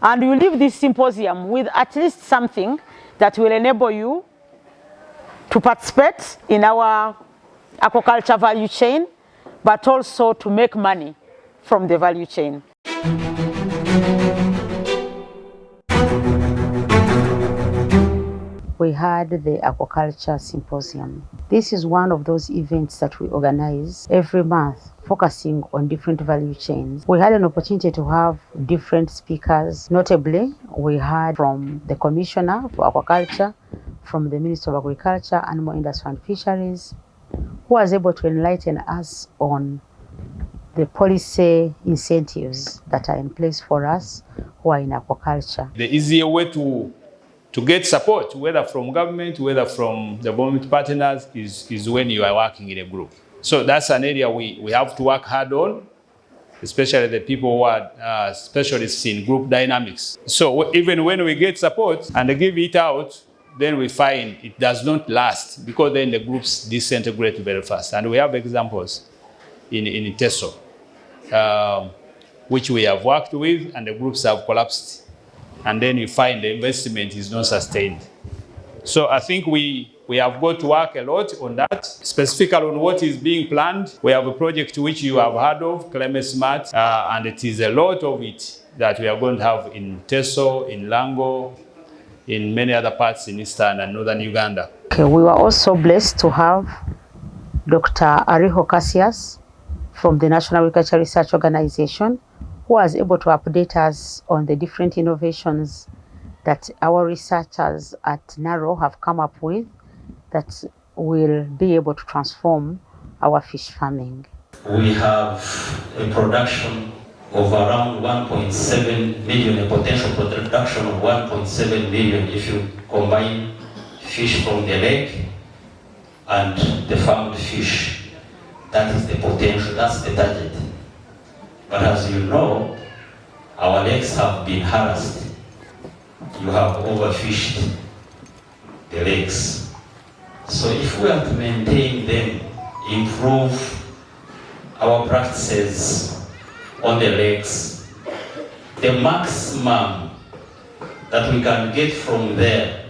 And you leave this symposium with at least something that will enable you to participate in our aquaculture value chain, but also to make money from the value chain. We had the Aquaculture Symposium. This is one of those events that we organize every month, focusing on different value chains. We had an opportunity to have different speakers. Notably, we had from the Commissioner for Aquaculture, from the Minister of Agriculture, Animal Industry and Fisheries, who was able to enlighten us on the policy incentives that are in place for us who are in aquaculture. The easier way to get support, whether from government, whether from the government partners, is when you are working in a group. So that's an area we have to work hard on, especially the people who are specialists in group dynamics. So even when we get support and give it out, then we find it does not last, because then the groups disintegrate very fast. And we have examples in TESO, which we have worked with, and the groups have collapsed. And then you find the investment is not sustained. So I think we have got to work a lot on that, specifically on what is being planned. We have a project which you have heard of, Climate Smart, and it is a lot of it that we are going to have in Teso, in Lango, in many other parts in eastern and northern Uganda. Okay, we were also blessed to have Dr. Ariho Cassius from the National Agriculture Research Organization, who was able to update us on the different innovations that our researchers at NARO have come up with that will be able to transform our fish farming. We have a production of around 1.7 million, a potential production of 1.7 million if you combine fish from the lake and the farmed fish. That is the potential, that's the target. But as you know, our lakes have been harassed. You have overfished the lakes. So if we are to maintain them, improve our practices on the lakes, the maximum that we can get from there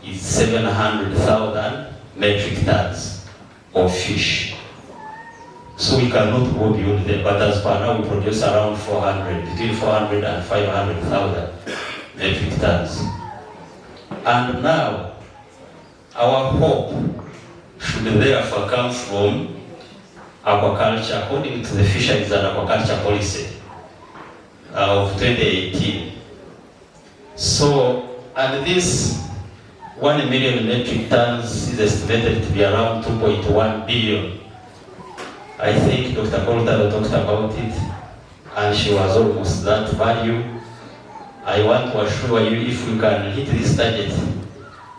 is 700,000 metric tons of fish. So we cannot go beyond that, but as per now we produce around 400, between 400 and 500,000 metric tons. And now, our hope should therefore come from aquaculture, according to the Fisheries and Aquaculture Policy of 2018. So, and this 1 million metric tons is estimated to be around 2.1 billion. I think Dr. Cooperative talked about it, and she was almost that value. I want to assure you, if we can hit this target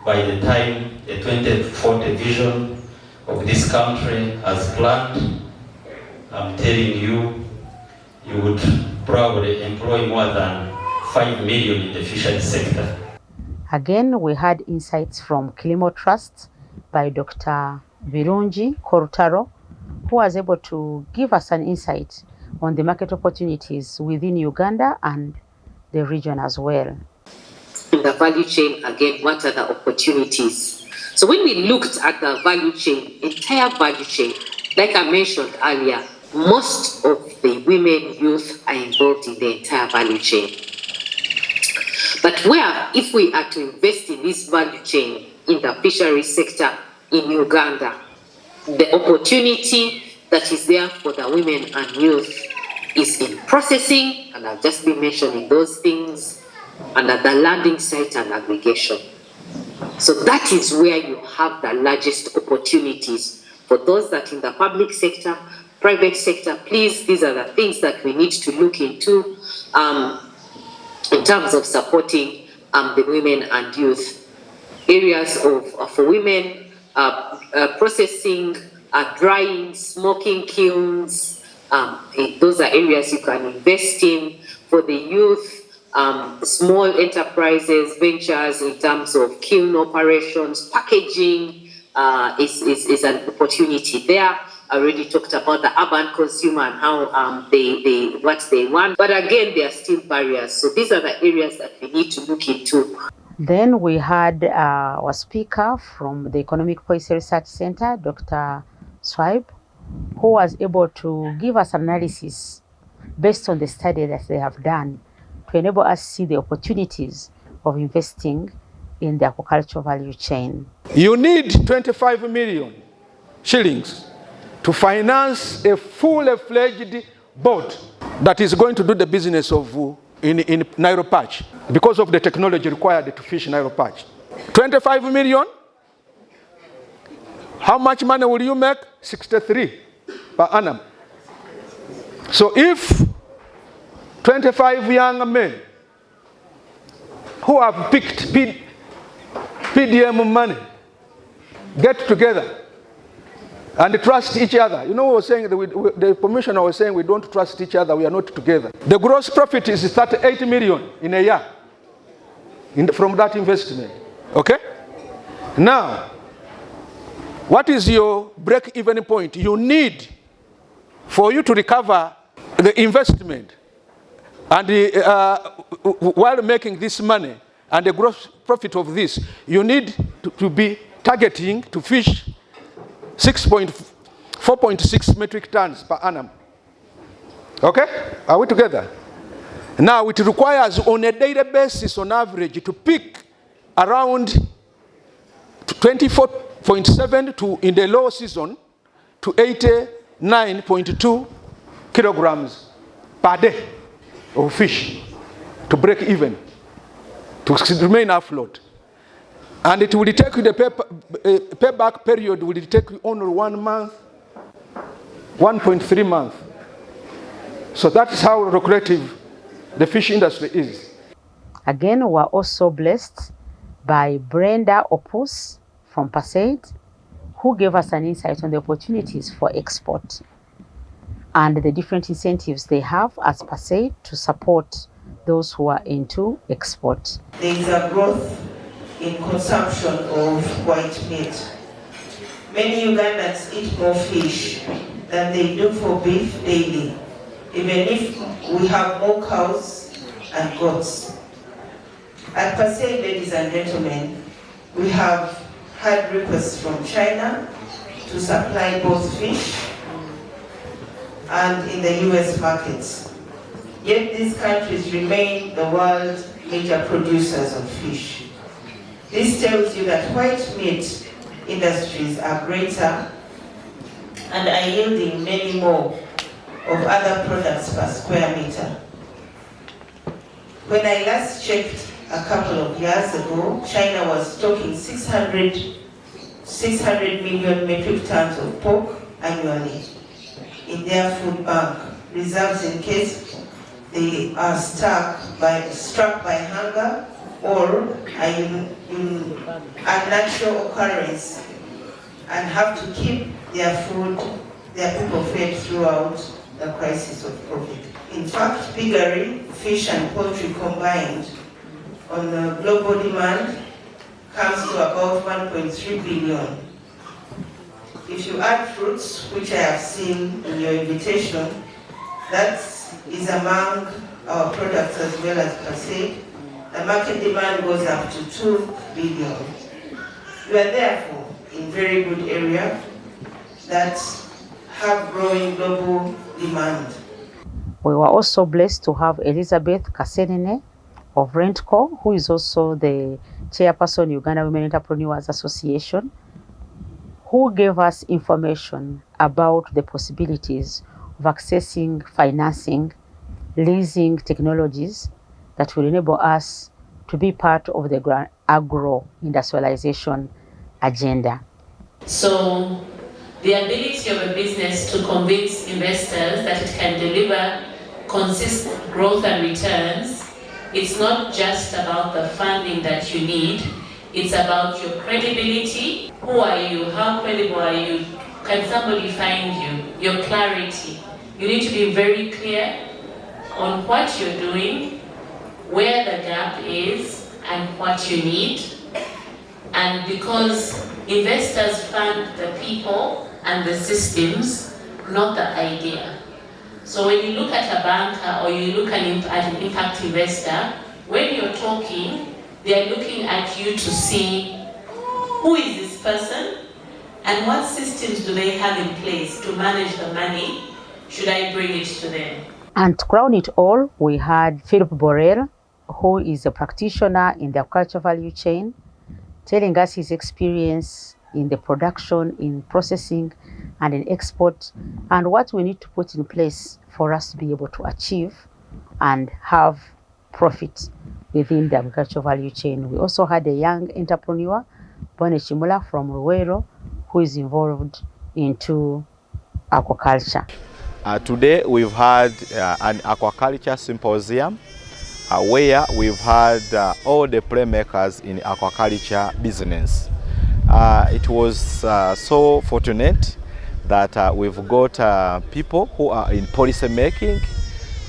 by the time the 2040 vision of this country has planned, I'm telling you, you would probably employ more than 5 million in the fisheries sector. Again, we had insights from Kilimo Trust by Dr. Birungi Korutaro, who was able to give us an insight on the market opportunities within Uganda and the region as well. In the value chain, again, what are the opportunities? So when we looked at the value chain, entire value chain, like I mentioned earlier, most of the women, youth are involved in the entire value chain. But where, if we are to invest in this value chain in the fisheries sector in Uganda, the opportunity that is there for the women and youth is in processing, and I've just been mentioning those things, and at the landing site and aggregation. So that is where you have the largest opportunities for those that in the public sector, private sector. Please, these are the things that we need to look into in terms of supporting the women and youth. Areas for women, processing, drying, smoking kilns, those are areas you can invest in. For the youth, small enterprises, ventures in terms of kiln operations, packaging is an opportunity there. already talked about the urban consumer and how what they want. But again, there are still barriers. So these are the areas that we need to look into. Then we had our speaker from the Economic Policy Research Center, Dr. Swipe, who was able to give us analysis based on the study that they have done to enable us to see the opportunities of investing in the aquaculture value chain. You need 25 million shillings to finance a full-fledged boat that is going to do the business of in Nairo Patch because of the technology required to fish Nairo Patch. 25 million. How much money will you make? 63 per annum. So if 25 young men who have picked PDM money get together and trust each other. You know, we were saying that the commissioner was saying we don't trust each other, we are not together. The gross profit is 38 million in a year from that investment. Okay? Now, what is your break-even point? You need, for you to recover the investment and while making this money and the gross profit of this, you need to be targeting to fish 4.6 metric tons per annum. Okay? Are we together? Now it requires on a daily basis on average to pick around 24.7 to, in the low season, to 89.2 kilograms per day of fish to break even, to remain afloat. And it will take you, the payback period will take you only 1 month, 1.3 months. So that is how lucrative the fish industry is. Again, we are also blessed by Brenda Opus from PASAID, who gave us an insight on the opportunities for export and the different incentives they have as PASAID to support those who are into export. There is a growth in consumption of white meat. Many Ugandans eat more fish than they do for beef daily, even if we have more cows and goats. At PASAID, ladies and gentlemen, we have had requests from China to supply both fish and in the US markets. Yet these countries remain the world's major producers of fish. This tells you that white meat industries are greater and are yielding many more of other products per square meter. When I last checked a couple of years ago, China was stocking 600 million metric tons of pork annually in their food bank, reserves in case they are struck by hunger or a natural occurrence and have to keep their people fed throughout the crisis of COVID. In fact, piggery, fish and poultry combined on the global demand comes to about 1.3 billion. If you add fruits, which I have seen in your invitation, that is among our products as well as PASAID. The market demand goes up to 2 billion. We are therefore in very good area that have growing global demand. We were also blessed to have Elizabeth Kasenene of Rentco, who is also the chairperson Uganda Women Entrepreneurs Association, who gave us information about the possibilities of accessing financing, leasing technologies that will enable us to be part of the agro-industrialization agenda. So the ability of a business to convince investors that it can deliver consistent growth and returns, it's not just about the funding that you need, it's about your credibility. Who are you? How credible are you? Can somebody find you? Your clarity. You need to be very clear on what you're doing, where the gap is, and what you need. And because investors fund the people, and the systems, not the idea. So when you look at a banker or you look at an impact investor, when you're talking, they're looking at you to see who is this person and what systems do they have in place to manage the money, should I bring it to them? And to crown it all, we had Philip Borrell, who is a practitioner in the aquaculture value chain, telling us his experience in the production, in processing, and in export, and what we need to put in place for us to be able to achieve and have profit within the agriculture value chain. We also had a young entrepreneur, Bone Chimula from Ruwero, who is involved into aquaculture. Today we've had an aquaculture symposium where we've had all the playmakers in aquaculture business. It was so fortunate that we've got people who are in policy making,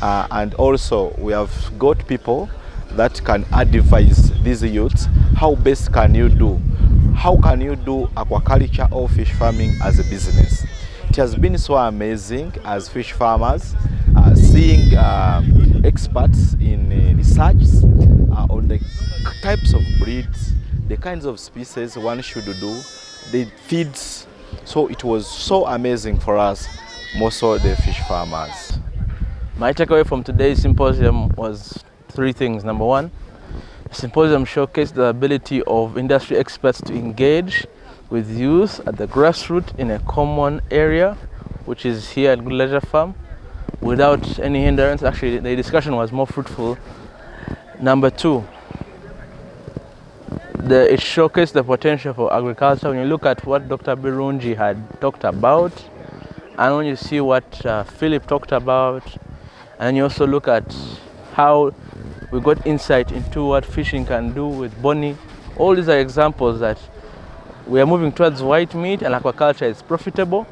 and also we have got people that can advise these youths how best can you do, how can you do aquaculture or fish farming as a business. It has been so amazing as fish farmers seeing experts in research on the types of breeds, the kinds of species one should do, the feeds. So it was so amazing for us, more so the fish farmers. My takeaway from today's symposium was three things. Number one, the symposium showcased the ability of industry experts to engage with youth at the grassroots in a common area, which is here at Gudie Leisure Farm, without any hindrance. Actually, the discussion was more fruitful. Number two, it showcased the potential for agriculture. When you look at what Dr. Birungi had talked about, and when you see what Philip talked about, and you also look at how we got insight into what fishing can do with Bonnie, all these are examples that we are moving towards white meat, and aquaculture is profitable.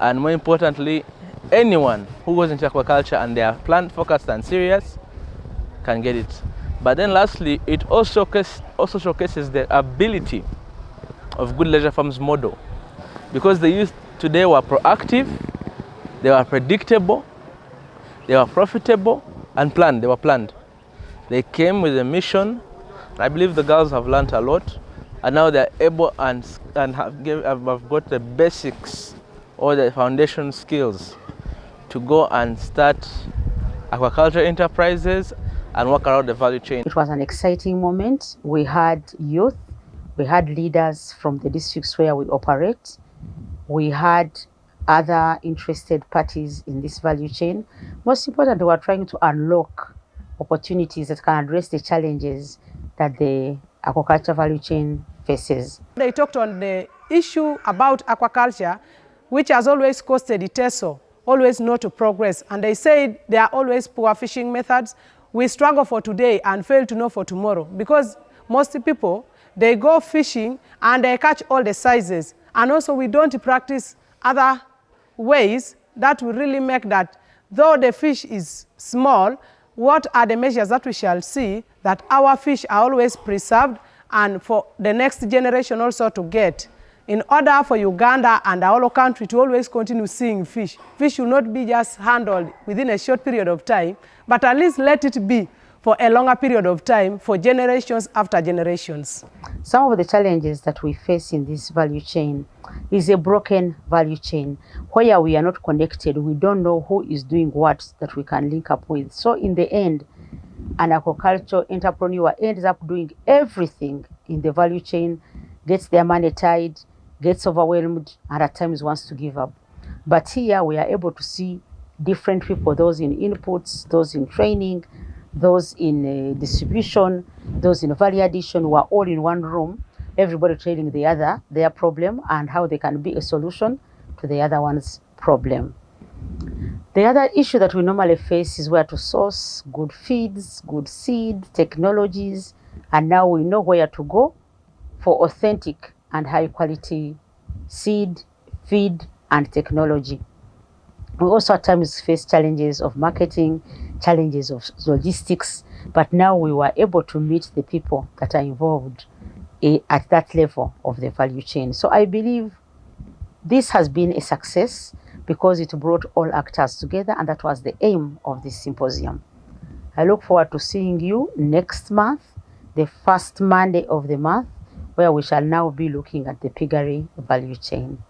And more importantly, anyone who goes into aquaculture and they are plant focused and serious can get it. But then lastly, it also showcases the ability of Gudie Leisure Farm's model, because the youth today were proactive, they were predictable, they were profitable and planned. They were planned. They came with a mission. I believe the girls have learned a lot, and now they're able and have got the basics or the foundation skills to go and start aquaculture enterprises and work around the value chain. It was an exciting moment. We had youth, we had leaders from the districts where we operate, we had other interested parties in this value chain. Most importantly, we are trying to unlock opportunities that can address the challenges that the aquaculture value chain faces. They talked on the issue about aquaculture, which has always costed ITESO, always not to progress. And they said there are always poor fishing methods. We struggle for today and fail to know for tomorrow, because most people, they go fishing and they catch all the sizes. And also we don't practice other ways that will really make that, though the fish is small, what are the measures that we shall see that our fish are always preserved and for the next generation also to get, in order for Uganda and our whole country to always continue seeing fish. Fish should not be just handled within a short period of time, but at least let it be for a longer period of time, for generations after generations. Some of the challenges that we face in this value chain is a broken value chain where we are not connected. We don't know who is doing what that we can link up with. So in the end, an aquaculture entrepreneur ends up doing everything in the value chain, gets their money tied, gets overwhelmed, and at times wants to give up. But here we are able to see different people, those in inputs, those in training, those in distribution, those in value addition, who are all in one room, everybody trading the other, their problem, and how they can be a solution to the other one's problem. The other issue that we normally face is where to source good feeds, good seed, technologies, and now we know where to go for authentic and high quality seed, feed, and technology. We also at times face challenges of marketing, challenges of logistics, but now we were able to meet the people that are involved at that level of the value chain. So I believe This has been a success because it brought all actors together, and that was the aim of this symposium. I look forward to seeing you next month, the first Monday of the month, where we shall now be looking at the piggery value chain.